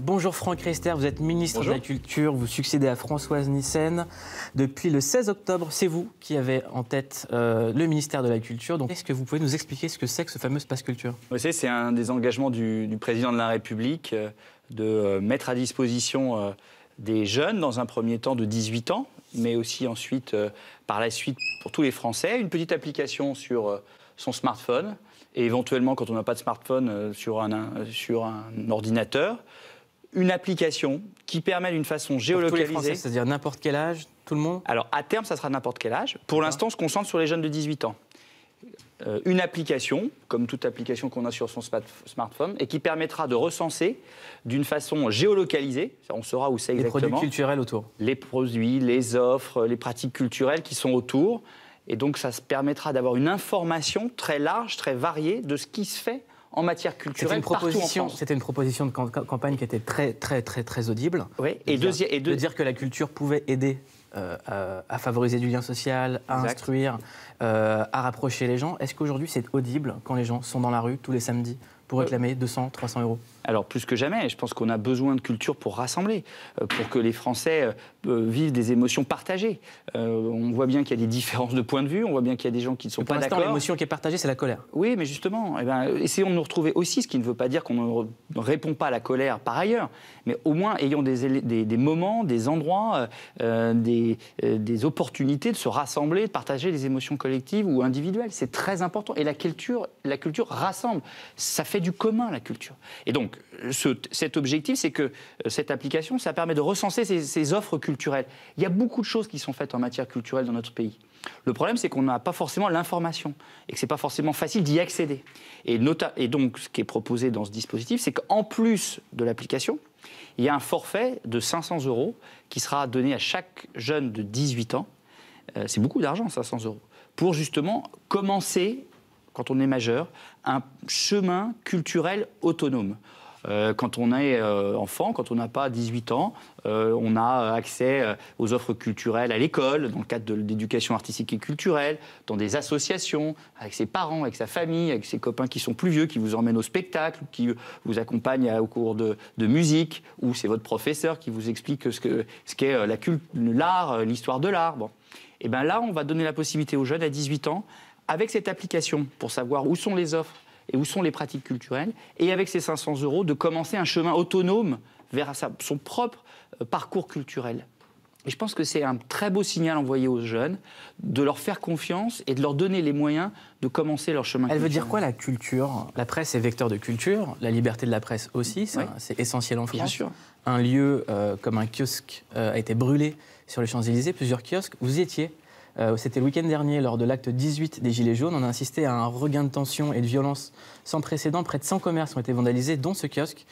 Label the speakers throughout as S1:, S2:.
S1: Bonjour Franck Riester, vous êtes ministre
S2: Bonjour.
S1: de la Culture, vous succédez à Françoise Nyssen. Depuis le 16 octobre, c'est vous qui avez en tête le ministère de la Culture. Donc, est-ce que vous pouvez nous expliquer ce que c'est que ce fameux Pass Culture?
S2: Vous savez, c'est un des engagements du président de la République de mettre à disposition des jeunes, dans un premier temps de 18 ans, mais aussi ensuite, par la suite, pour tous les Français, une petite application sur son smartphone et éventuellement, quand on n'a pas de smartphone, sur un ordinateur, une application qui permet d'une façon géolocalisée...
S1: Pour tous les Français, c'est-à-dire n'importe quel âge, tout le monde?
S2: Alors, à terme, ça sera n'importe quel âge. Pour l'instant, on se concentre sur les jeunes de 18 ans. Une application, comme toute application qu'on a sur son smartphone, et qui permettra de recenser d'une façon géolocalisée, on saura où c'est exactement.
S1: Les produits culturels autour.
S2: Les produits, les offres, les pratiques culturelles qui sont autour. Et donc, ça se permettra d'avoir une information très large, très variée de ce qui se fait en matière culturelle partout en France.
S1: C'était une proposition de campagne qui était très audible.
S2: Oui,
S1: de dire que la culture pouvait aider à favoriser du lien social, à instruire, à rapprocher les gens. Est-ce qu'aujourd'hui c'est audible quand les gens sont dans la rue tous les samedis pour réclamer 200, 300 euros?
S2: Alors, plus que jamais, je pense qu'on a besoin de culture pour rassembler, pour que les Français vivent des émotions partagées. On voit bien qu'il y a des différences de point de vue, on voit bien qu'il y a des gens qui ne sont pas d'accord.
S1: Pour l'instant, l'émotion qui est partagée, c'est la colère.
S2: Oui, mais justement, essayons de nous retrouver aussi, ce qui ne veut pas dire qu'on ne répond pas à la colère par ailleurs, mais au moins ayons des moments, des endroits, des opportunités de se rassembler, de partager des émotions collectives ou individuelles. C'est très important. Et la culture rassemble. Ça fait du commun, la culture. Et donc, cet objectif, c'est que cette application, ça permet de recenser ces offres culturelles. Il y a beaucoup de choses qui sont faites en matière culturelle dans notre pays. Le problème, c'est qu'on n'a pas forcément l'information et que ce n'est pas forcément facile d'y accéder. Et donc, ce qui est proposé dans ce dispositif, c'est qu'en plus de l'application, il y a un forfait de 500 € qui sera donné à chaque jeune de 18 ans. C'est beaucoup d'argent, 500 €, pour justement commencer, quand on est majeur, un chemin culturel autonome. Quand on est enfant, quand on n'a pas 18 ans, on a accès aux offres culturelles à l'école, dans le cadre de l'éducation artistique et culturelle, dans des associations, avec ses parents, avec sa famille, avec ses copains qui sont plus vieux, qui vous emmènent au spectacle, qui vous accompagnent au cours de musique, ou c'est votre professeur qui vous explique ce qu'est l'art, l'histoire de l'art. Bon. Et bien là, on va donner la possibilité aux jeunes à 18 ans, avec cette application, pour savoir où sont les offres et où sont les pratiques culturelles, et avec ces 500 €, de commencer un chemin autonome vers son propre parcours culturel. Et je pense que c'est un très beau signal envoyé aux jeunes, de leur faire confiance et de leur donner les moyens de commencer leur chemin culturel.
S1: Elle veut dire quoi, la culture? La presse est vecteur de culture, la liberté de la presse aussi, c'est essentiel en France.
S2: Bien sûr.
S1: Un lieu comme un kiosque a été brûlé sur les Champs-Élysées, plusieurs kiosques, vous y étiez. C'était le week-end dernier, lors de l'acte 18 des Gilets jaunes. On a assisté à un regain de tension et de violence sans précédent. Près de 100 commerces ont été vandalisés, dont ce kiosque.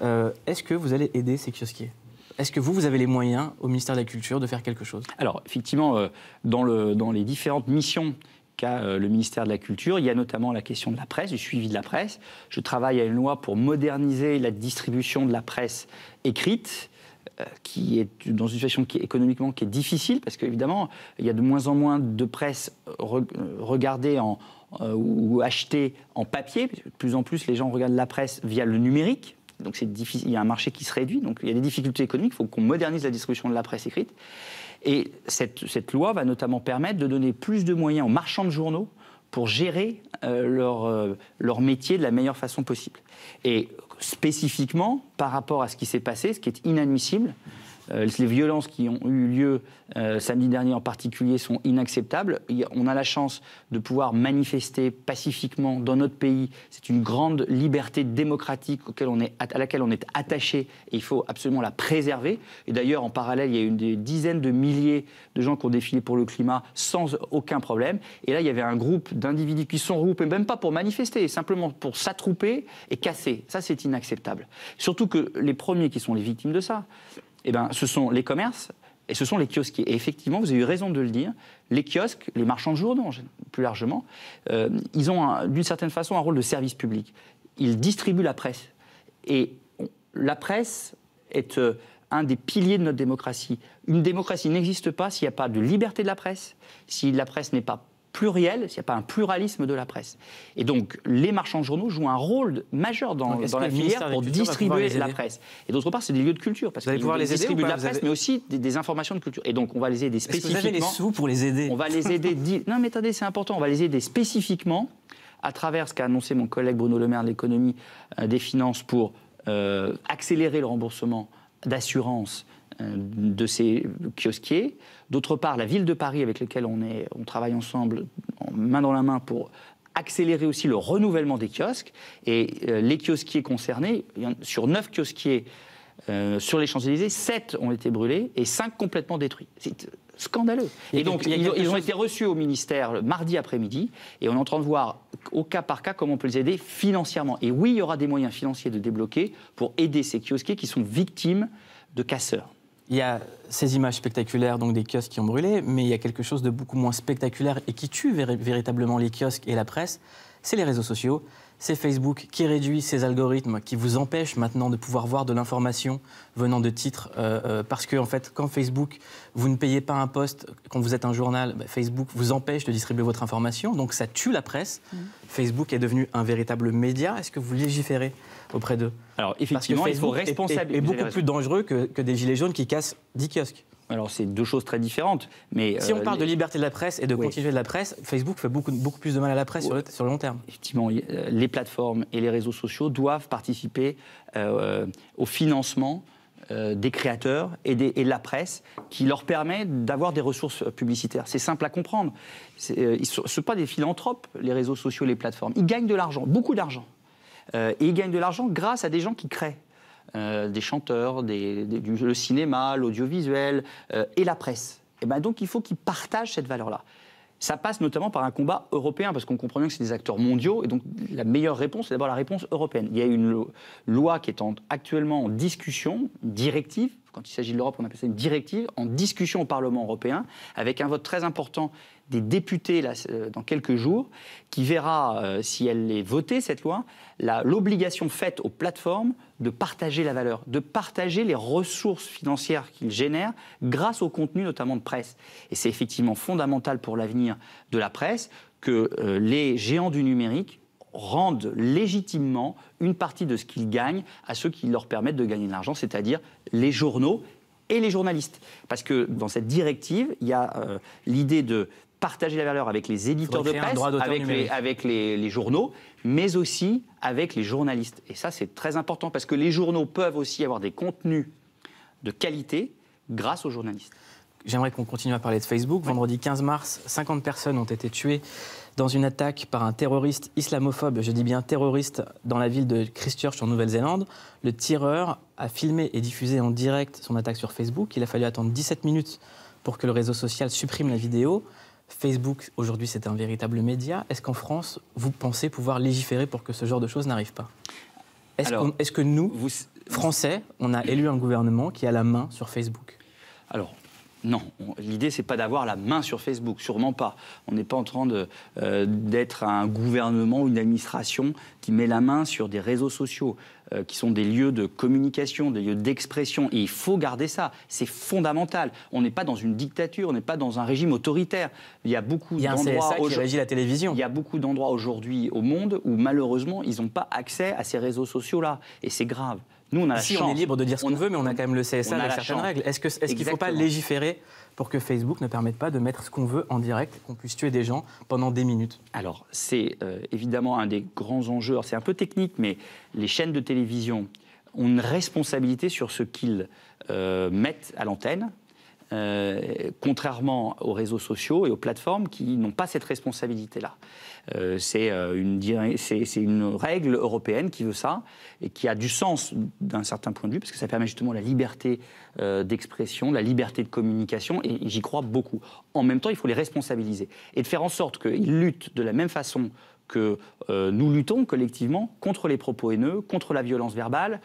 S1: Est-ce que vous allez aider ces kiosquiers? Est-ce que vous avez les moyens, au ministère de la Culture, de faire quelque chose?
S2: Alors, effectivement, dans les différentes missions qu'a le ministère de la Culture, il y a notamment la question de la presse, du suivi de la presse. Je travaille à une loi pour moderniser la distribution de la presse écrite, qui est dans une situation économiquement qui est difficile, parce qu'évidemment, il y a de moins en moins de presse regardée ou achetée en papier. De plus en plus, les gens regardent la presse via le numérique. Donc c'est difficile, il y a un marché qui se réduit, donc il y a des difficultés économiques, il faut qu'on modernise la distribution de la presse écrite. Et cette loi va notamment permettre de donner plus de moyens aux marchands de journaux pour gérer leur métier de la meilleure façon possible. Et spécifiquement, par rapport à ce qui s'est passé, ce qui est inadmissible, les violences qui ont eu lieu samedi dernier en particulier sont inacceptables. On a la chance de pouvoir manifester pacifiquement dans notre pays. C'est une grande liberté démocratique à laquelle on est attaché et il faut absolument la préserver. Et d'ailleurs, en parallèle, il y a eu des dizaines de milliers de gens qui ont défilé pour le climat sans aucun problème. Et là, il y avait un groupe d'individus qui se sont regroupés, même pas pour manifester, simplement pour s'attrouper et casser. Ça, c'est inacceptable. Surtout que les premiers qui sont les victimes de ça, ce sont les commerces et ce sont les kiosquiers. Et effectivement, vous avez eu raison de le dire, les kiosques, les marchands de journaux plus largement, ils ont d'une certaine façon un rôle de service public. Ils distribuent la presse. Et la presse est un des piliers de notre démocratie. Une démocratie n'existe pas s'il n'y a pas de liberté de la presse, si la presse n'est pas pluriel, s'il n'y a pas un pluralisme de la presse. Et donc, les marchands de journaux jouent un rôle majeur dans la filière pour distribuer la presse. Et d'autre part, c'est des lieux de culture, parce qu'ils distribuent de la presse, mais aussi des informations de culture. Et donc, on va les aider spécifiquement.
S1: Est-ce que vous avez les sous pour les aider?
S2: On va les aider... Non, mais attendez, c'est important. On va les aider spécifiquement à travers ce qu'a annoncé mon collègue Bruno Le Maire de l'économie, des finances, pour accélérer le remboursement d'assurance de ces kiosquiers. D'autre part, la ville de Paris avec laquelle on travaille ensemble, main dans la main, pour accélérer aussi le renouvellement des kiosques. Et les kiosquiers concernés, sur 9 kiosquiers sur les Champs-Élysées, 7 ont été brûlés et 5 complètement détruits. C'est scandaleux. Et donc, ils ont été reçus au ministère le mardi après-midi, et on est en train de voir au cas par cas comment on peut les aider financièrement. Et oui, il y aura des moyens financiers de débloquer pour aider ces kiosquiers qui sont victimes de casseurs.
S1: Il y a ces images spectaculaires, donc des kiosques qui ont brûlé, mais il y a quelque chose de beaucoup moins spectaculaire et qui tue véritablement les kiosques et la presse, c'est les réseaux sociaux. C'est Facebook qui réduit ses algorithmes, qui vous empêche maintenant de pouvoir voir de l'information venant de titres. Parce que, en fait, quand Facebook, vous ne payez pas un poste, quand vous êtes un journal, Facebook vous empêche de distribuer votre information. Donc ça tue la presse. Facebook est devenu un véritable média. Est-ce que vous légiférez auprès d'eux?
S2: Alors, effectivement, il faut responsabiliser.
S1: est beaucoup plus dangereux que des gilets jaunes qui cassent 10 kiosques.
S2: Alors, c'est deux choses très différentes. Mais,
S1: si on parle de liberté de la presse et de continuité de la presse, Facebook fait beaucoup plus de mal à la presse sur le long terme.
S2: Effectivement, les plateformes et les réseaux sociaux doivent participer au financement des créateurs et de la presse, qui leur permet d'avoir des ressources publicitaires. C'est simple à comprendre. Ils ne sont pas des philanthropes, les réseaux sociaux, les plateformes. Ils gagnent de l'argent, beaucoup d'argent. Et ils gagnent de l'argent grâce à des gens qui créent. Des chanteurs, le cinéma, l'audiovisuel et la presse. Et ben donc il faut qu'ils partagent cette valeur-là. Ça passe notamment par un combat européen, parce qu'on comprend bien que c'est des acteurs mondiaux, et donc la meilleure réponse, c'est d'abord la réponse européenne. Il y a une loi qui est actuellement en discussion, une directive, quand il s'agit de l'Europe, on appelle ça une directive, en discussion au Parlement européen, avec un vote très important des députés là, dans quelques jours, qui verra, si elle est votée, cette loi, l'obligation faite aux plateformes de partager la valeur, de partager les ressources financières qu'ils génèrent grâce au contenu, notamment de presse. Et c'est effectivement fondamental pour l'avenir de la presse que les géants du numérique rendent légitimement une partie de ce qu'ils gagnent à ceux qui leur permettent de gagner de l'argent, c'est-à-dire les journaux et les journalistes. Parce que dans cette directive, il y a l'idée de partager la valeur avec les éditeurs de presse, avec les journaux, mais aussi avec les journalistes. Et ça, c'est très important, parce que les journaux peuvent aussi avoir des contenus de qualité grâce aux journalistes.
S1: J'aimerais qu'on continue à parler de Facebook. Vendredi 15 mars, 50 personnes ont été tuées dans une attaque par un terroriste islamophobe, je dis bien terroriste, dans la ville de Christchurch en Nouvelle-Zélande. Le tireur a filmé et diffusé en direct son attaque sur Facebook. Il a fallu attendre 17 minutes pour que le réseau social supprime la vidéo. Facebook, aujourd'hui, c'est un véritable média. Est-ce qu'en France, vous pensez pouvoir légiférer pour que ce genre de choses n'arrive pas? Est-ce que nous, Français, on a élu un gouvernement qui a la main sur Facebook?
S2: Alors, non, l'idée, c'est pas d'avoir la main sur Facebook, sûrement pas. On n'est pas en train d'être un gouvernement ou une administration qui met la main sur des réseaux sociaux, qui sont des lieux de communication, des lieux d'expression. Et il faut garder ça, c'est fondamental. On n'est pas dans une dictature, on n'est pas dans un régime autoritaire. Il y a beaucoup d'endroits...
S1: Il y a un CSA qui régit la télévision.
S2: Il y a beaucoup d'endroits aujourd'hui au monde où, malheureusement, ils n'ont pas accès à ces réseaux sociaux-là. Et c'est grave. Nous, on a la chance.
S1: On est libre de dire ce qu'on veut, mais on a quand même le CSA avec certaines règles. Est-ce qu'il ne faut pas légiférer pour que Facebook ne permette pas de mettre ce qu'on veut en direct, qu'on puisse tuer des gens pendant des minutes?
S2: Alors, c'est évidemment un des grands enjeux. Alors, c'est un peu technique, mais les chaînes de télévision ont une responsabilité sur ce qu'ils mettent à l'antenne, contrairement aux réseaux sociaux et aux plateformes qui n'ont pas cette responsabilité-là. C'est une règle européenne qui veut ça et qui a du sens d'un certain point de vue, parce que ça permet justement la liberté d'expression, la liberté de communication, et j'y crois beaucoup. En même temps, il faut les responsabiliser et de faire en sorte qu'ils luttent de la même façon que nous luttons collectivement contre les propos haineux, contre la violence verbale,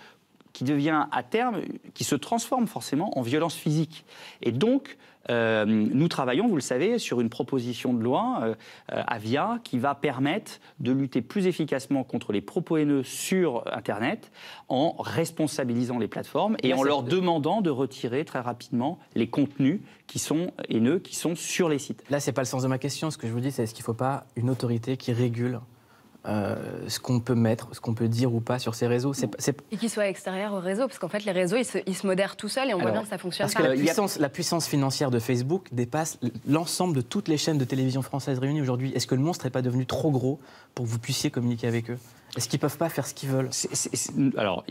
S2: qui devient à terme, qui se transforme forcément en violence physique. Et donc, nous travaillons, vous le savez, sur une proposition de loi, Avia, qui va permettre de lutter plus efficacement contre les propos haineux sur Internet en responsabilisant les plateformes et en leur demandant de retirer très rapidement les contenus qui sont haineux, qui sont sur les sites.
S1: Là, ce n'est pas le sens de ma question. Ce que je vous dis, c'est est-ce qu'il ne faut pas une autorité qui régule ce qu'on peut mettre, ce qu'on peut dire ou pas sur ces réseaux.
S3: Et qu'ils soient extérieurs au réseau, parce qu'en fait, les réseaux, ils se modèrent tout seuls et on voit bien que ça fonctionne
S1: parce
S3: pas.
S1: Que la puissance financière de Facebook dépasse l'ensemble de toutes les chaînes de télévision françaises réunies aujourd'hui. Est-ce que le monstre n'est pas devenu trop gros pour que vous puissiez communiquer avec eux ? Est-ce qu'ils ne peuvent pas faire ce qu'ils veulent ?
S2: Alors,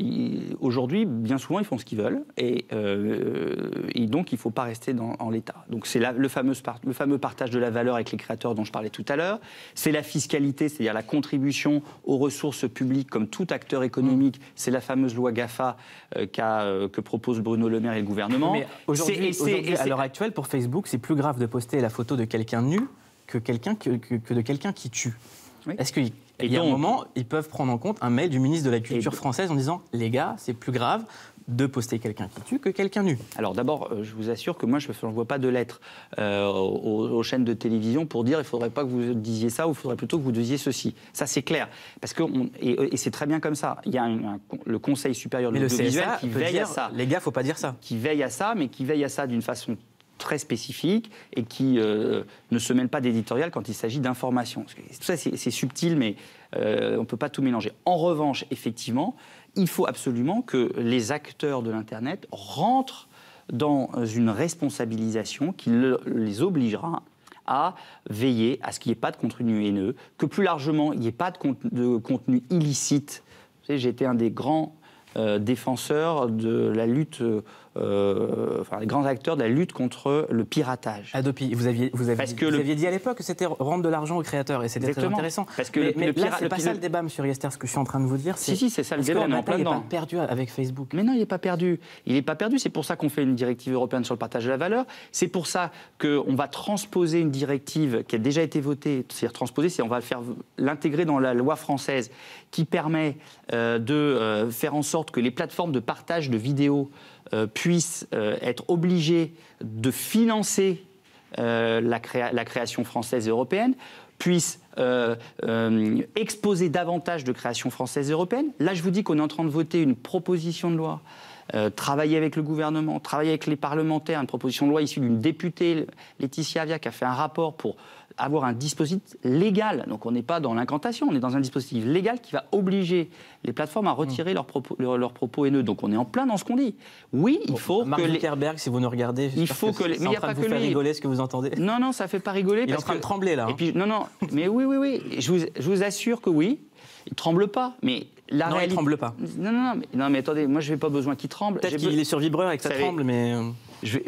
S2: aujourd'hui, bien souvent, ils font ce qu'ils veulent et donc, il ne faut pas rester en l'état. Donc, c'est le fameux partage de la valeur avec les créateurs dont je parlais tout à l'heure. C'est la fiscalité, c'est-à-dire la contribution aux ressources publiques comme tout acteur économique. C'est la fameuse loi GAFA que propose Bruno Le Maire et le gouvernement.
S1: Mais aujourd'hui, à l'heure actuelle, pour Facebook, c'est plus grave de poster la photo de quelqu'un nu que de quelqu'un qui tue. Oui. Est-ce qu'il y a un moment, ils peuvent prendre en compte un mail du ministre de la Culture française en disant « Les gars, c'est plus grave de poster quelqu'un qui tue que quelqu'un nu ».
S2: Alors d'abord, je vous assure que moi, je n'envoie pas de lettres aux chaînes de télévision pour dire « Il ne faudrait pas que vous disiez ça ou il faudrait plutôt que vous disiez ceci ». Ça, c'est clair. Parce que et c'est très bien comme ça. Il y a le Conseil supérieur de l'audiovisuel qui veille à ça.
S1: Les gars, il ne faut pas dire ça.
S2: Qui veille à ça, mais qui veille à ça d'une façon très spécifique et qui ne se mêle pas d'éditorial quand il s'agit d'information. Tout ça, c'est subtil, mais on ne peut pas tout mélanger. En revanche, effectivement, il faut absolument que les acteurs de l'Internet rentrent dans une responsabilisation qui les obligera à veiller à ce qu'il n'y ait pas de contenu haineux, que plus largement, il n'y ait pas de contenu illicite. Vous savez, j'ai été un des grands défenseurs de la lutte, les grands acteurs de la lutte contre le piratage.
S1: Adopi, vous aviez dit à l'époque que c'était rendre de l'argent aux créateurs et c'était très intéressant.
S2: Parce que
S1: mais là, c'est pas ça le débat, M. Riester, ce que je suis en train de vous dire.
S2: Si, c'est ça le débat, on est en plein dedans.
S1: Il n'est pas perdu avec Facebook.
S2: Mais non, il n'est pas perdu. Il n'est pas perdu, c'est pour ça qu'on fait une directive européenne sur le partage de la valeur. C'est pour ça qu'on va transposer une directive qui a déjà été votée, c'est-à-dire transposer, c'est on va l'intégrer dans la loi française qui permet de faire en sorte que les plateformes de partage de vidéos puissent être obligées de financer la création française et européenne, puissent exposer davantage de créations françaises et européennes. Là, je vous dis qu'on est en train de voter une proposition de loi, travailler avec le gouvernement, travailler avec les parlementaires, une proposition de loi issue d'une députée, Laetitia Avia, qui a fait un rapport pour avoir un dispositif légal. Donc on n'est pas dans l'incantation, on est dans un dispositif légal qui va obliger les plateformes à retirer leurs propos haineux. Donc on est en plein dans ce qu'on dit. Oui, il faut
S1: Mark Zuckerberg, si vous nous regardez,
S2: il faut que
S1: c'est en train de vous faire rigoler ce que vous entendez.
S2: Non, ça fait pas rigoler.
S1: Il est en train de trembler là.
S2: Et puis, non, mais oui. Je vous assure que oui. Il ne tremble pas, mais la réalité...
S1: il ne tremble pas.
S2: Non, mais attendez, moi, je n'ai pas besoin qu'il tremble.
S1: Peut-être qu'il est sur vibreur et que ça tremble, mais...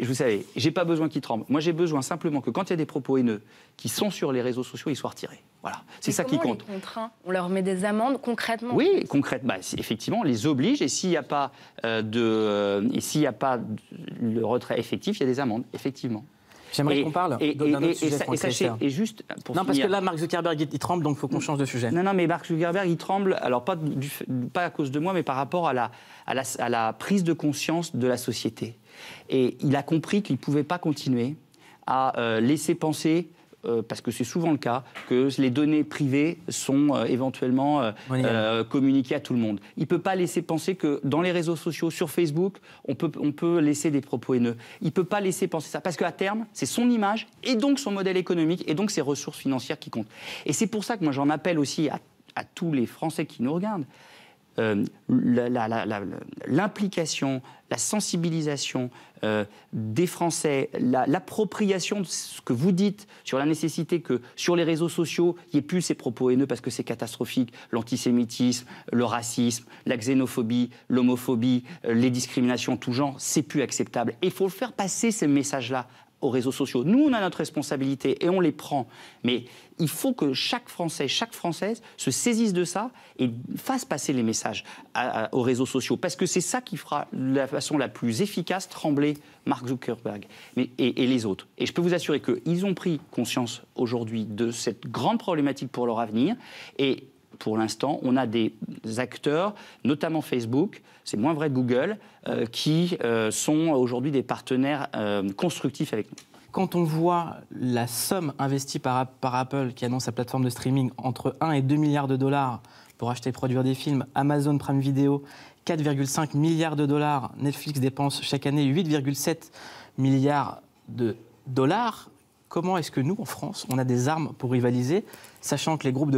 S2: Vous savez, je n'ai pas besoin qu'il tremble. Moi, j'ai besoin simplement que quand il y a des propos haineux qui sont sur les réseaux sociaux, ils soient retirés. Voilà, c'est ça qui compte.
S3: On les contraint, on leur met des amendes concrètement.
S2: Oui, concrètement, effectivement, on les oblige, et s'il n'y a pas le retrait effectif, il y a des amendes, effectivement.
S1: J'aimerais qu'on parle d'un autre sujet.
S2: Et juste pour
S1: parce que là, Mark Zuckerberg, il tremble, donc il faut qu'on change de sujet.
S2: Non, mais Mark Zuckerberg, il tremble, alors pas à cause de moi, mais par rapport à la prise de conscience de la société. Et il a compris qu'il ne pouvait pas continuer à laisser penser, parce que c'est souvent le cas, que les données privées sont éventuellement communiquées à tout le monde. Il ne peut pas laisser penser que dans les réseaux sociaux, sur Facebook, on peut laisser des propos haineux. Il ne peut pas laisser penser ça, parce qu'à terme, c'est son image, et donc son modèle économique, et donc ses ressources financières qui comptent. Et c'est pour ça que moi j'en appelle aussi à tous les Français qui nous regardent. L'implication, la sensibilisation des Français, l'appropriation de ce que vous dites sur la nécessité que sur les réseaux sociaux, il n'y ait plus ces propos haineux parce que c'est catastrophique, l'antisémitisme, le racisme, la xénophobie, l'homophobie, les discriminations en tout genre, c'est plus acceptable. Et il faut faire passer ces messages-là aux réseaux sociaux. Nous, on a notre responsabilité et on les prend. Mais il faut que chaque Français, chaque Française se saisisse de ça et fasse passer les messages aux réseaux sociaux. Parce que c'est ça qui fera de la façon la plus efficace trembler Mark Zuckerberg et les autres. Et je peux vous assurer qu'ils ont pris conscience aujourd'hui de cette grande problématique pour leur avenir. Et pour l'instant, on a des acteurs, notamment Facebook, c'est moins vrai de Google, qui sont aujourd'hui des partenaires constructifs avec nous.
S1: Quand on voit la somme investie par Apple, qui annonce sa plateforme de streaming, entre 1 et 2 milliards de dollars pour acheter et produire des films, Amazon Prime Video, 4,5 milliards de dollars, Netflix dépense chaque année 8,7 milliards de dollars, comment est-ce que nous, en France, on a des armes pour rivaliser, sachant que les groupes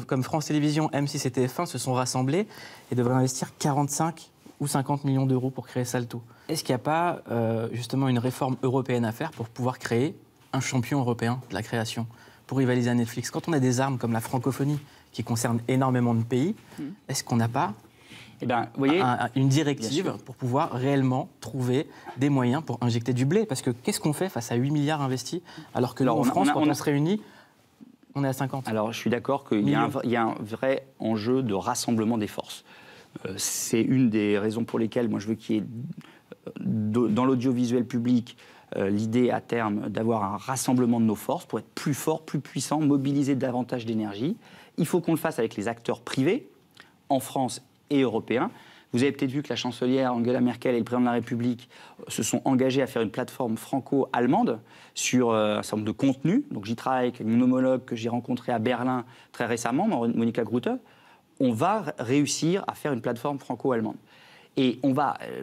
S1: comme France Télévisions, M6 et TF1 se sont rassemblés et devraient investir 45 ou 50 millions d'euros pour créer Salto. Est-ce qu'il n'y a pas justement une réforme européenne à faire pour pouvoir créer un champion européen de la création, pour rivaliser à Netflix? Quand on a des armes comme la francophonie, qui concerne énormément de pays, est-ce qu'on n'a pas une directive pour pouvoir réellement trouver des moyens pour injecter du blé? Parce que qu'est-ce qu'on fait face à 8 milliards investis, alors que nous, en France, quand on se réunit, on est à 50?
S2: Alors, je suis d'accord qu'il y a un vrai enjeu de rassemblement des forces. C'est une des raisons pour lesquelles moi je veux qu'il y ait dans l'audiovisuel public l'idée à terme d'avoir un rassemblement de nos forces pour être plus forts, plus puissants, mobiliser davantage d'énergie. Il faut qu'on le fasse avec les acteurs privés, en France et européens. Vous avez peut-être vu que la chancelière Angela Merkel et le président de la République se sont engagés à faire une plateforme franco-allemande sur un certain nombre de contenus. Donc j'y travaille avec mon homologue que j'ai rencontré à Berlin très récemment, Monika Grutte. On va réussir à faire une plateforme franco-allemande. Et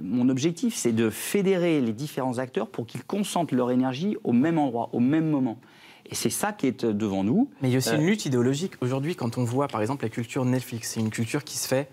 S2: mon objectif, c'est de fédérer les différents acteurs pour qu'ils concentrent leur énergie au même endroit, au même moment. Et c'est ça qui est devant nous.
S1: Mais il y a aussi une lutte idéologique. Aujourd'hui, quand on voit, par exemple, la culture Netflix, c'est une culture qui se fait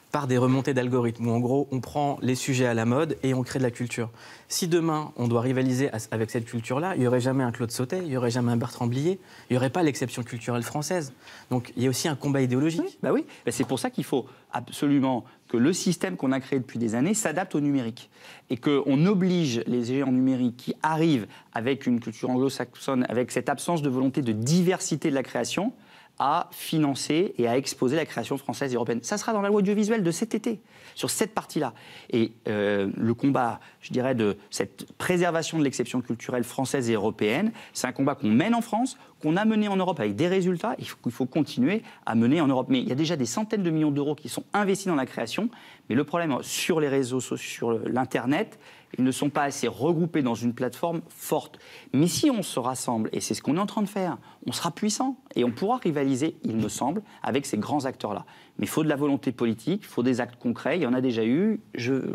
S1: par des remontées d'algorithmes, où en gros, on prend les sujets à la mode et on crée de la culture. Si demain, on doit rivaliser avec cette culture-là, il n'y aurait jamais un Claude Sautet, il n'y aurait jamais un Bertrand Blier, il n'y aurait pas l'exception culturelle française. Donc il y a aussi un combat idéologique.
S2: Oui, c'est pour ça qu'il faut absolument que le système qu'on a créé depuis des années s'adapte au numérique. Et qu'on oblige les géants numériques qui arrivent avec une culture anglo-saxonne, avec cette absence de volonté de diversité de la création, à financer et à exposer la création française et européenne. Ça sera dans la loi audiovisuelle de cet été, sur cette partie-là. Et le combat, je dirais, de cette préservation de l'exception culturelle française et européenne, c'est un combat qu'on mène en France, qu'on a mené en Europe avec des résultats, et qu'il faut continuer à mener en Europe. Mais il y a déjà des centaines de millions d'euros qui sont investis dans la création, mais le problème, sur les réseaux sociaux, sur l'Internet, ils ne sont pas assez regroupés dans une plateforme forte. Mais si on se rassemble, et c'est ce qu'on est en train de faire, on sera puissant et on pourra rivaliser, il me semble, avec ces grands acteurs-là. Mais il faut de la volonté politique, il faut des actes concrets, il y en a déjà eu.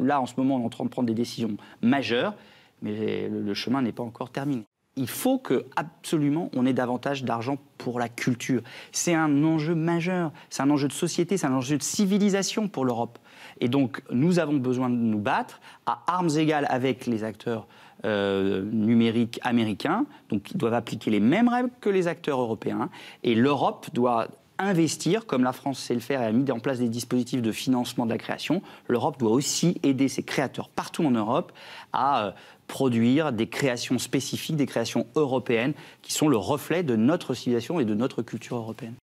S2: Là, en ce moment, on est en train de prendre des décisions majeures, mais le chemin n'est pas encore terminé. Il faut que, absolument, on ait davantage d'argent pour la culture. C'est un enjeu majeur, c'est un enjeu de société, c'est un enjeu de civilisation pour l'Europe. Et donc, nous avons besoin de nous battre à armes égales avec les acteurs numériques américains, donc ils doivent appliquer les mêmes règles que les acteurs européens. Et l'Europe doit investir, comme la France sait le faire et a mis en place des dispositifs de financement de la création. L'Europe doit aussi aider ses créateurs partout en Europe à produire des créations spécifiques, des créations européennes, qui sont le reflet de notre civilisation et de notre culture européenne.